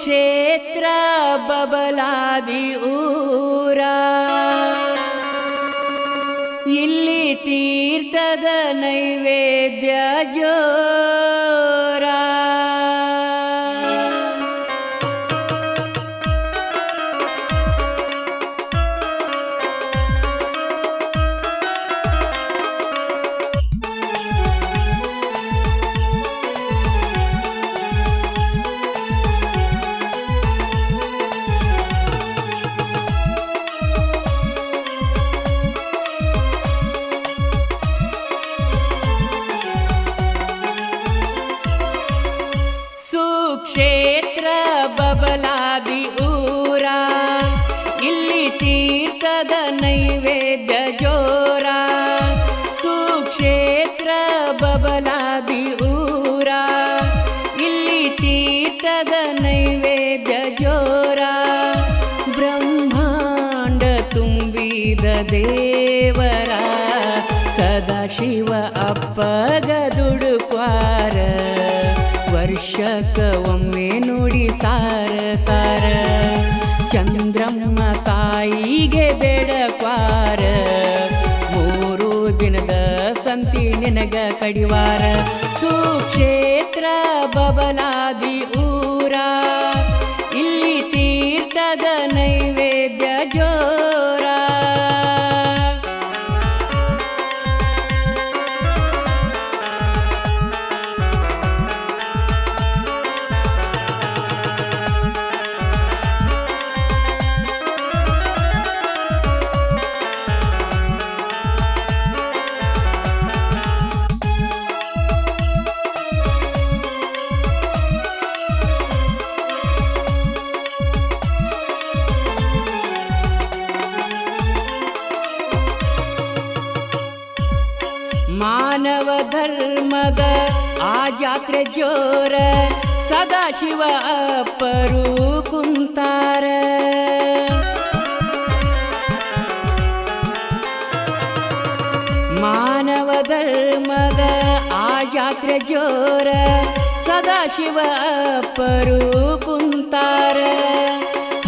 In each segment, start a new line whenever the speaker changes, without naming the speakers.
ಸುಕ್ಷೇತ್ರ ಬಬಲಾದಿ ಊರ ಇಲ್ಲಿ ತೀರ್ಥದ ನೈವೇದ್ಯ ಜೋರ. ಸುಕ್ಷೇತ್ರ ಬಬಲಾದಿ ಊರ ಇಲ್ಲಿ ತೀರ್ಥದ ನೈವೇದ್ಯ ಜೋರ. ಸುಕ್ಷೇತ್ರ ಬಬಲಾದಿ ಊರ ಇಲ್ಲಿ ತೀರ್ಥದ ನೈವೇದ್ಯ ಜೋರ. ಬ್ರಹ್ಮಾಂಡ ತುಂಬಿದ ದೇವರ ಸದಾಶಿವ ಅಪ್ಪಗ ದುಡುಕ್ವಾರ. ವರ್ಷಕ್ಕ ಒಮ್ಮೆ ನುಡಿ ಸಾರತಾರ. ಚಂದ್ರಮ್ಮ ತಾಯಿಗೆ ಬೇಡಕ್ವಾರ. 3 ದಿನದ ಸಂತಿ ನಿನಗ ಕಡಿವಾರ. ಸುಕ್ಷೇತ್ರ ಬಬಲಾದಿ ಊರ ಇಲ್ಲಿ ತೀರ್ಥದ ನೈವೇದ್ಯ ಜೋರ. ಮಾನವ ಧರ್ಮದ ಆ ಜಾತ್ರೆ ಜೋರ. ಸದಾಶಿವ ಅಪ್ಪರು ಕುಂತಾರ. ಮಾನವ ಧರ್ಮದ ಆ ಜಾತ್ರೆ ಜೋರ. ಸದಾಶಿವ ಅಪ್ಪರು ಕುಂತಾರ.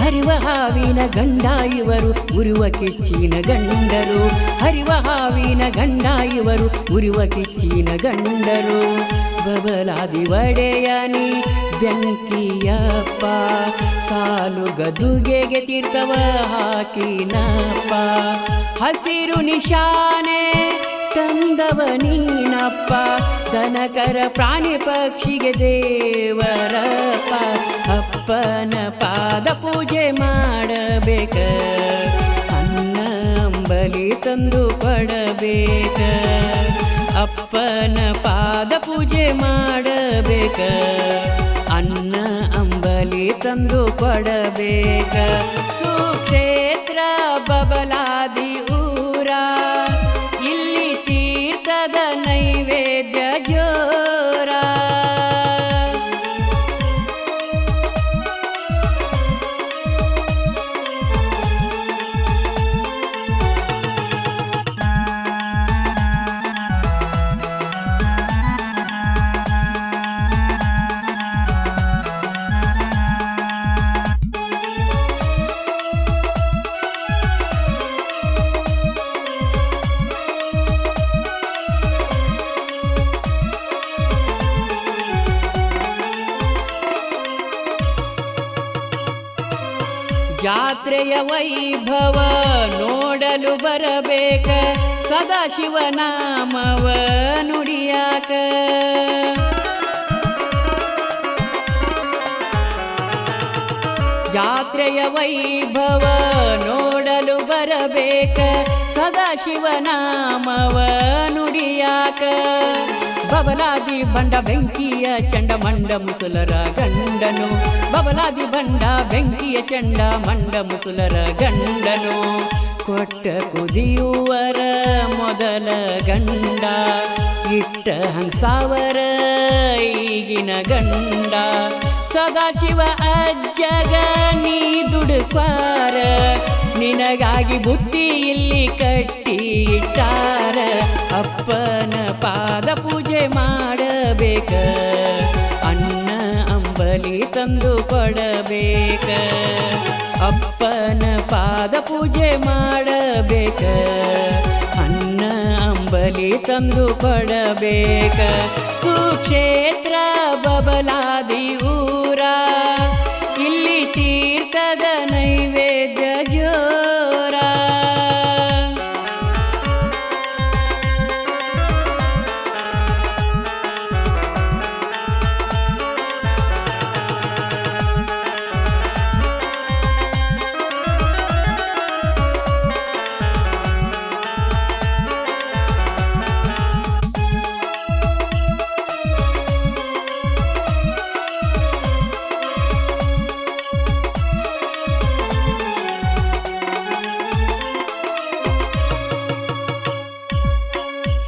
ಹರಿವ ಹಾವಿನ ಗಂಡ ಇವರು ಉರುವ ಕಿಚ್ಚಿನ ಗಂಡರು. ಹರಿವ ಹಾವಿನ ಗಂಡ ಇವರು ಉರುವ ಕಿಚ್ಚಿನ ಗಂಡರು. ಬಬಲಾದಿ ಒಡೆಯನಿ ಬೆಂಕಿಯಪ್ಪ ಸಾಲು ಗದುಗೆಗೆ ತೀರ್ಥವ ಹಾಕಿನಪ್ಪ. ಹಸಿರು ನಿಶಾನೆ ತಂದವ ನೀನಪ್ಪ. ದನಕರ ಪ್ರಾಣಿ ಪಕ್ಷಿಗೆ ದೇವರಪ್ಪ. ಅಪ್ಪನ ಪಾದ ಪೂಜೆ ಮಾಡಬೇಕ. ಅನ್ನ ಅಂಬಲಿ ತಂದು ಕೊಡಬೇಕ. ಅಪ್ಪನ ಪಾದ ಪೂಜೆ ಮಾಡಬೇಕ. ಅನ್ನ ಅಂಬಲಿ ತಂದು ಕೊಡಬೇಕ. ಸುಕ್ಷೇತ್ರ ಬಬಲಾದಿ ಊರ ಇಲ್ಲಿ ತೀರ್ಥದ ನೈವೇದ್ಯ ಜೋರ. ಜಾತ್ರೆಯ ವೈಭವ ನೋಡಲು ಬರಬೇಕ. ಸದಾಶಿವ ನಾಮವ ನುಡಿಯಾಕ. ಜಾತ್ರೆಯ ವೈಭವ ನೋಡಲು ಬರಬೇಕ. ಸದಾಶಿವ ನಾಮವ ನುಡಿಯಾಕ. ಬಬಲಾದಿ ಬಂಡ ಬೆಂಕಿಯ ಚಂಡ ಮಂಡ ಮುಸುಲರ ಗಂಡನು. ಬಬಲಾದಿ ಬಂಡ ಬೆಂಕಿಯ ಚಂಡ ಮಂಡ ಮುಸುಲರ ಗಂಡನು. ಕೊಟ್ಟ ಕುದಿಯುವರ ಮೊದಲ ಗಂಡ. ಇಟ್ಟ ಹಂಸಾವರ ಈಗಿನ ಗಂಡ. ಸದಾಶಿವ ಅಜ್ಜಗ ನೀ ದುಡುಕ್ವಾರ. ನಿನಗಾಗಿ ಬುದ್ಧಿ ಇಲ್ಲಿ ಕಟ್ಟಿ ಇಟ್ಟಾರ. ಅಪ್ಪನ ಪಾದ ಪೂಜೆ ಮಾಡಬೇಕ. ಅನ್ನ ಅಂಬಲಿ ತಂದು ಕೊಡಬೇಕ. ಅಪ್ಪನ ಪಾದ ಪೂಜೆ ಮಾಡಬೇಕ, ಅನ್ನ ಅಂಬಲಿ ತಂದು ಕೊಡಬೇಕ. ಸುಕ್ಷೇತ್ರ ಬಬಲಾದಿ ಊರ, ಇಲ್ಲಿ ತೀರ್ಥದ ನೈವೇದ್ಯ ಜೋರ.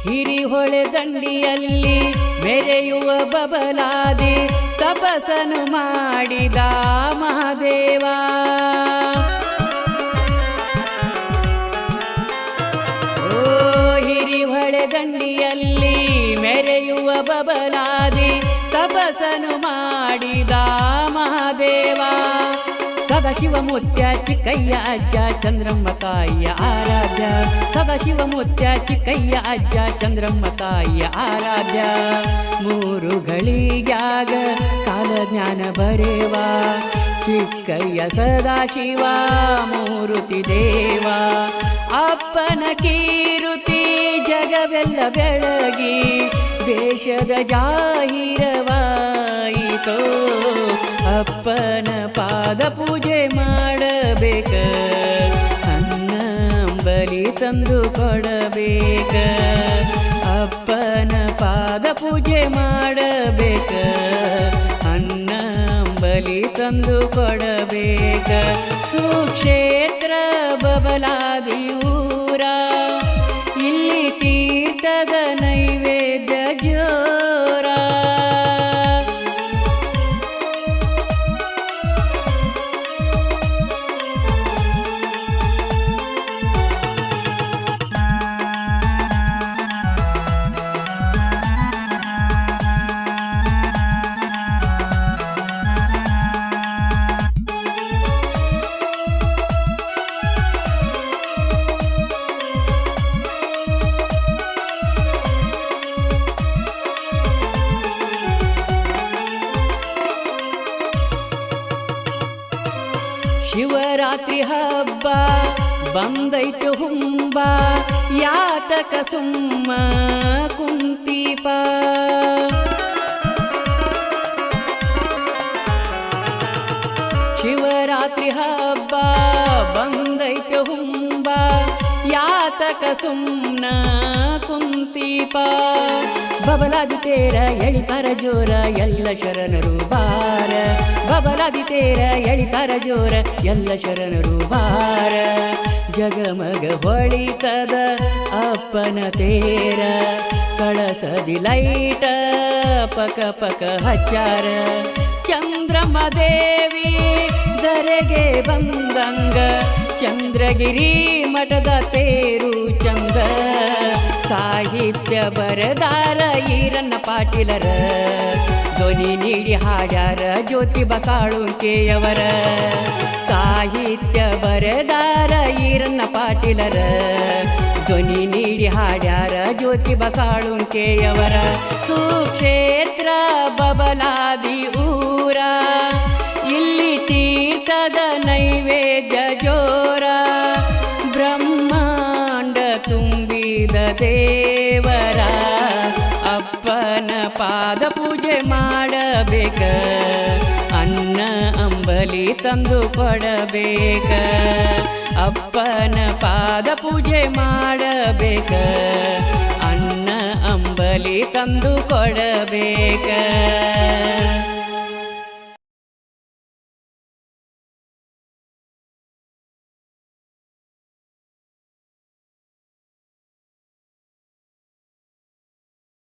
ಹಿರಿಹೊಳೆ ದಂಡಿಯಲ್ಲಿ ಮೆರೆಯುವ ಬಬಲಾದಿ ತಪಸ್ಸನು ಮಾಡಿದ ಮಹಾದೇವ. ಓ ಹಿರಿಹೊಳೆ ದಂಡಿಯಲ್ಲಿ ಮೆರೆಯುವ ಬಬಲಾದಿ ತಪಸ್ಸನು ಮಾಡಿದ ಮಹಾದೇವ. ಸದಾಶಿವಮೂರ್ತ್ಯ ಚಿಕ್ಕಯ್ಯ ಅಜ್ಜ ಚಂದ್ರಮ್ಮ ತಾಯಿಯ ಆರಾಧ್ಯ, ಸದಾಶಿವಮೂರ್ತ್ಯ ಚಿಕ್ಕಯ್ಯ ಅಜ್ಜ ಚಂದ್ರಮ್ಮ ತಾಯಿಯ ಆರಾಧ್ಯ. ಮೂರು ಗಳಿಗ್ಯಾಗ ಕಾಲಜ್ಞಾನ ಬರೇವ, ಚಿಕ್ಕಯ್ಯ ಸದಾಶಿವ ಮೂರುತಿ ದೇವ. ಅಪ್ಪನ ಕೀರುತಿ ಜಗವೆಲ್ಲ ಬೆಳಗಿ ದೇಶದ ಜಾಹಿರವಾಯಿತೋ. ಅಪ್ಪನ ಪಾದ ಪೂಜೆ ಮಾಡಬೇಕ, ಅನ್ನ ಅಂಬಲಿ ತಂದು ಕೊಡಬೇಕ. ಅಪ್ಪನ ಪಾದ ಪೂಜೆ ಮಾಡಬೇಕ, ಅನ್ನ ಅಂಬಲಿ ತಂದು ಕೊಡಬೇಕ. ಸುಕ್ಷೇತ್ರ ಬಬಲಾದಿ ಊರ, ಇಲ್ಲಿ ತೀರ್ಥದ ನೈವೇದ್ಯ ಜೋರ. ಶಿವರಾತ್ರಿ ಹಬ್ಬ ಬಂದೈತು ಹುಂಬ, ಯಾತಕ ಸುಮ್ಮ ಕುಂತೀಪ. ಶಿವರಾತ್ರಿ ಹಬ್ಬ ಬಂದೈತು ಹುಂಬ, ಯಾತಕ ಸುಮ್ನ ಕುಂತೀಪ. ಬಬಲಾದಿ ತೇರ ಎಳಿತಾರ ಜೋರ ಎಲ್ಲ ಶರಣರು ಬಾರ, ಬಬಲಾದಿ ತೇರ ಎಳಿತಾರ ಜೋರ ಎಲ್ಲ ಶರಣರು ಬಾರ. ಜಗಮಗ ಹೊಳಿತದ ಅಪ್ಪನ ತೇರ, ಕಳಸದಿ ಲೈಟ ಪಕ ಪಕ ಹಚ್ಚಾರ. ಚಂದ್ರಮ್ಮ ದೇವಿ ಧರೆಗೆ ಬಂದಂಗ, ಚಂದ್ರಗಿರಿ ಮಠದ ತೇರು ಚಂದ. ಸಾಹಿತ್ಯ ಬರದಾರ ಈರಣ್ಣ ಪಾಟೀಲರ, ಧ್ವನಿ ನೀಡಿ ಹಾಡ್ಯಾರ ಜ್ಯೋತಿ ಬಸಾಳುಂಕೆಯವರ. ಸಾಹಿತ್ಯ ಬರದಾರ ಈರಣ್ಣ ಪಾಟೀಲರ, ಧ್ವನಿ ನೀಡಿ ಹಾಡ್ಯಾರ ಜ್ಯೋತಿ ಬಸಾಳುಂಕೆಯವರ. ಸುಕ್ಷೇತ್ರ ಬಬಲಾದಿ ಊರ, ಇಲ್ಲಿ ತೀರ್ಥದ ನೈವೇದ್ಯ ಜೋರ. ಬ್ರಹ್ಮಾಂಡ ತುಂಬಿದ ದೇವರ, ಅಪ್ಪನ ಪಾದ ಪೂಜೆ ಮಾಡಬೇಕ, ಅನ್ನ ಅಂಬಲಿ ತಂದು ಕೊಡಬೇಕ. ಅಪ್ಪನ ಪಾದ ಪೂಜೆ ಮಾಡಬೇಕ, ಅನ್ನ ಅಂಬಲಿ ತಂದು ಕೊಡಬೇಕ.